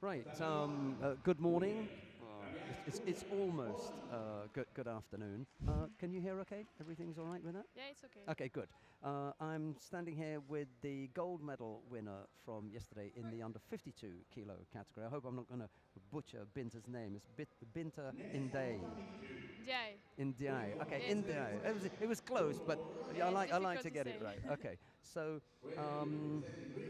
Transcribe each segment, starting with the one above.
Right. Good morning. It's almost good afternoon. Can you hear okay? Everything's all right with that? Yeah, it's okay. Okay, good. I'm standing here with the gold medal winner from yesterday in the under 52 kilo category. I hope I'm not going to butcher Binta's name. It's Binta NDIAYE. NDIAYE. NDIAYE. Okay, Yeah, it's good. NDIAYE. It's good. It was close, but Yeah, it's I like difficult to to get it say. right. Okay, so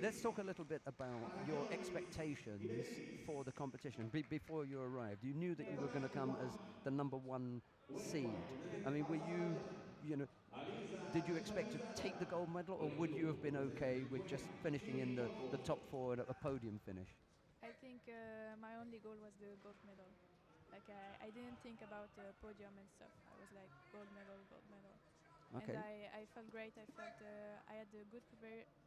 let's talk a little bit about your expectations for the competition before you arrived. You knew that you were going to come as the number one seed. I mean, were you know, did you expect to take the gold medal, or would you have been okay with just finishing in the top four at a podium finish? I think my only goal was the gold medal. Like I didn't think about podium and stuff. I was like gold medal, gold medal. And Okay. I felt great. I felt I had a good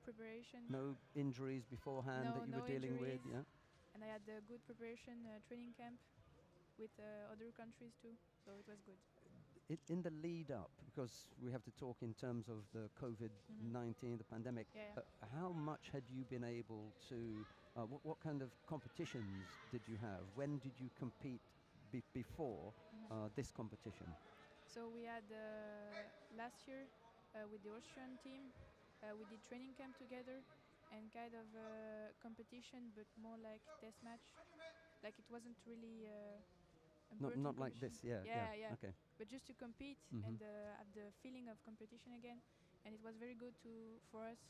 preparation. No injuries beforehand that you were No dealing with, injuries. yeah? And I had a good preparation training camp with other countries too. So it was good. In the lead up, because we have to talk in terms of the COVID-19, the pandemic, Yeah. how much had you been able to, what kind of competitions did you have? When did you compete before this competition? So we had last year with the Austrian team, we did training camp together and kind of competition, but more like test match. Like it wasn't really Not important like competition. this, yeah. Yeah. Okay. But just to compete and have the feeling of competition again, and it was very good for us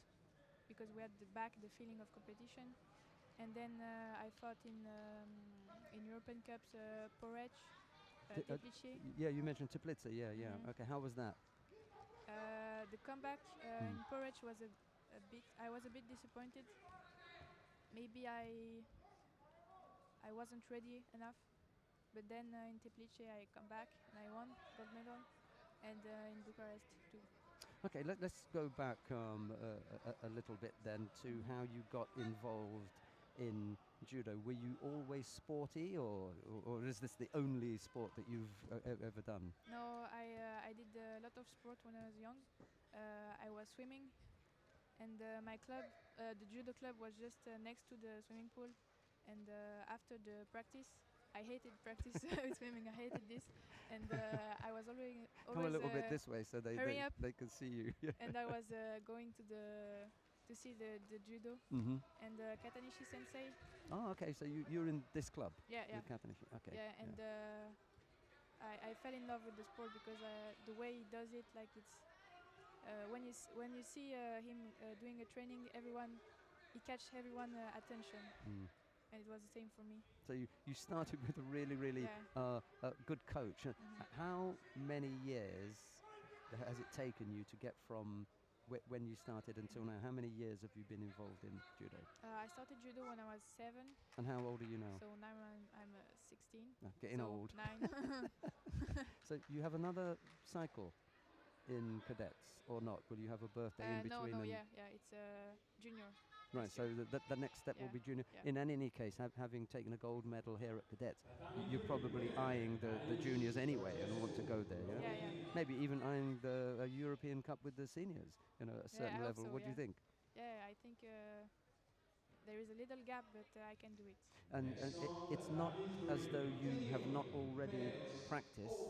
because we had the feeling of competition. And then I fought in European Cups, Porec, Teplice. Yeah, you mentioned Teplice, yeah. Okay, how was that? The comeback in Porec was a bit. I was a bit disappointed. Maybe I wasn't ready enough. But then in Teplice I come back and I won gold medal, and in Bucharest too. Okay, let's go back a little bit then to how you got involved in judo. Were you always sporty, or is this the only sport that you've ever done? No, I did a lot of sport when I was young. I was swimming, and my club, the judo club, was just next to the swimming pool. And after the practice, I hated practice with swimming. I hated this, and I was always Come a little bit this way so hurry up. they can see you. And I was going to see the judo and Katanishi sensei. Oh, okay. So you're in this club. Yeah. With Katanishi. Okay. Yeah, and I fell in love with the sport because the way he does it, like it's when you see him doing a training, he catches everyone attention, and it was the same for me. So you started with a really good coach. How many years has it taken you to get from when you started until now? How many years have you been involved in judo? I started judo when I was 7. And how old are you now? So now I'm 16. Getting so old. 9. So you have another cycle in cadets or not? Will you have a birthday in between? No, yeah, it's junior. Right, so the next step will be junior. Yeah. In any case, having taken a gold medal here at cadets, you're probably eyeing the juniors anyway and want to go there, yeah? Yeah. Maybe even eyeing the European Cup with the seniors, at a certain level. So, what do you think? Yeah, I think there is a little gap, but I can do it. And it's not as though you have not already practiced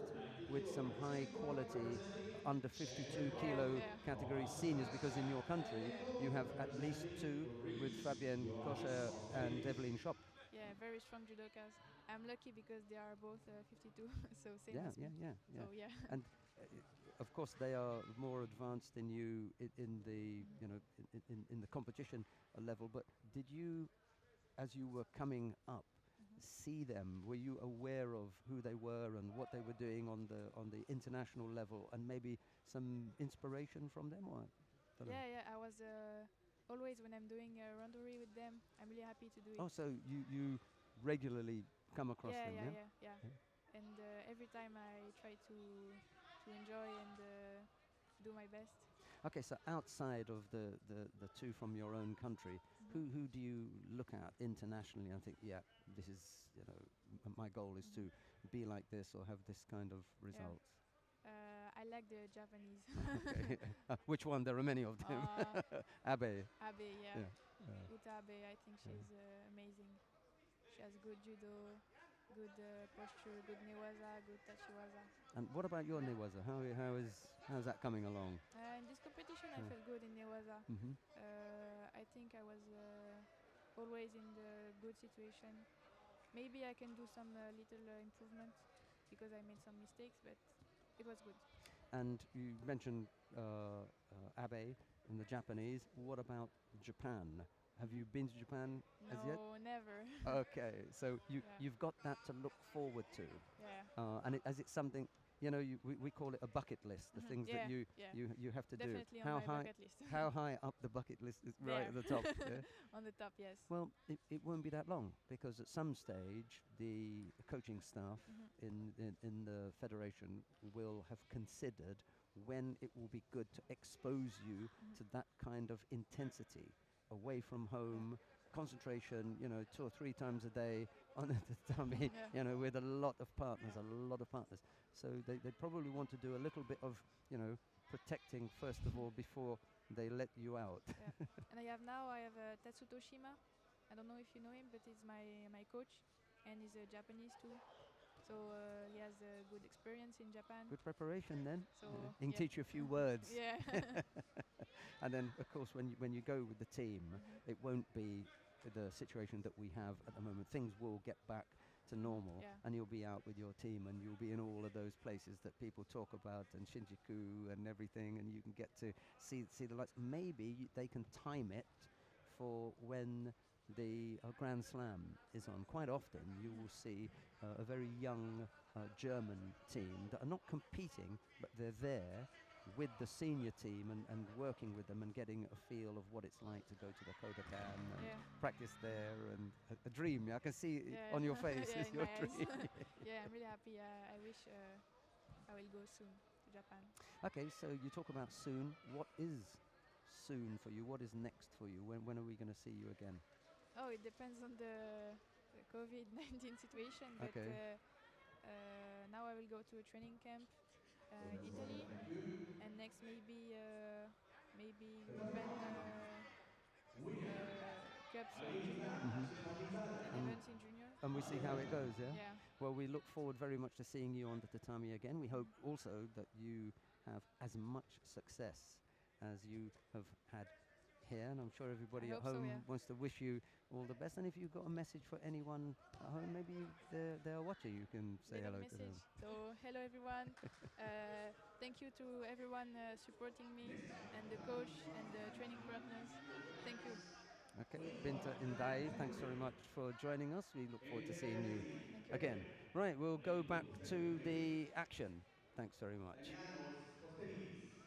with some high quality under 52 kilo category seniors, because in your country you have at least 2 with Fabienne Kosher and Evelyn Schopp. Yeah, very strong judokas. I'm lucky because they are both 52, so same as me. Yeah. So yeah. And of course they are more advanced than you in the in the competition level. But did you, as you were coming up, see them? Were you aware of who they were and what they were doing on the international level, and maybe some inspiration from them? Or Yeah. I was always, when I'm doing a randori with them, I'm really happy to do it. Oh, so you regularly come across them? Yeah. And every time I try to enjoy and do my best. Okay, so outside of the 2 from your own country, who do you look at internationally and think, yeah, this is, my goal is to be like this or have this kind of results? I like the Japanese. Okay. Which one? There are many of them. Abe. Abe, yeah. Uta Abe, I think she's amazing. She has good judo, good posture, good newaza, good tachiwaza. And what about your newaza? How's that coming along? In this competition, I felt good in newaza. Mm-hmm. I think I was always in the good situation. Maybe I can do some little improvement because I made some mistakes, but it was good. And you mentioned Abe and the Japanese. What about Japan? Have you been to Japan as yet? No, never. Okay, so Yeah. you've got that to look forward to, Yeah. and as it's something, you know, we call it a bucket list. The things Yeah, that you yeah. you have to Definitely do. on How my high bucket list. how high up the bucket list is? Right There. at the top. Yeah? On the top, yes. Well, it won't be that long because at some stage the coaching staff in the federation will have considered when it will be good to expose you to that kind of intensity away from home, concentration, you know, 2 or 3 times a day on the tatami, Yeah. you know, with a lot of partners. So they probably want to do a little bit of, you know, protecting first of all before they let you out. Yeah. And I have Tatsuto Shima. I don't know if you know him, but he's my coach, and he's Japanese too. So he has a good experience in Japan. Good preparation then. So He can yeah. teach you a few words. Yeah. And then, of course, when you go with the team, it won't be the situation that we have at the moment. Things will get back to normal, Yeah. and you'll be out with your team, and you'll be in all of those places that people talk about, and Shinjuku and everything, and you can get to see the lights. Maybe they can time it for when the Grand Slam is on. Quite often, you will see a very young German team that are not competing, but they're there with the senior team and working with them and getting a feel of what it's like to go to the Kodokan and Yeah. practice there, and a dream. I can see it Yeah, on your yeah. face. Yeah, It's in your my eyes. dream. Yeah, I'm really happy. I wish I will go soon to Japan. Okay, so you talk about soon. What is soon for you? What is next for you? When are we going to see you again? Oh, it depends on the COVID-19 situation, but Okay. now I will go to a training camp in Italy, and next maybe European Cups Junior, an And event in Junior. and we see how it goes, yeah? Yeah. Well, we look forward very much to seeing you on the tatami again. We hope also that you have as much success as you have had here, and I'm sure everybody I at hope so, home yeah. wants to wish you all the best. And if you've got a message for anyone at home, maybe they're watching, you can say Little hello to them. message. So hello everyone. Thank you to everyone supporting me, and the coach and the training partners. Thank you. Okay, Binta NDIAYE, thanks very much for joining us. We look forward to seeing you Thank you. again. Right, we'll go back to the action. Thanks very much.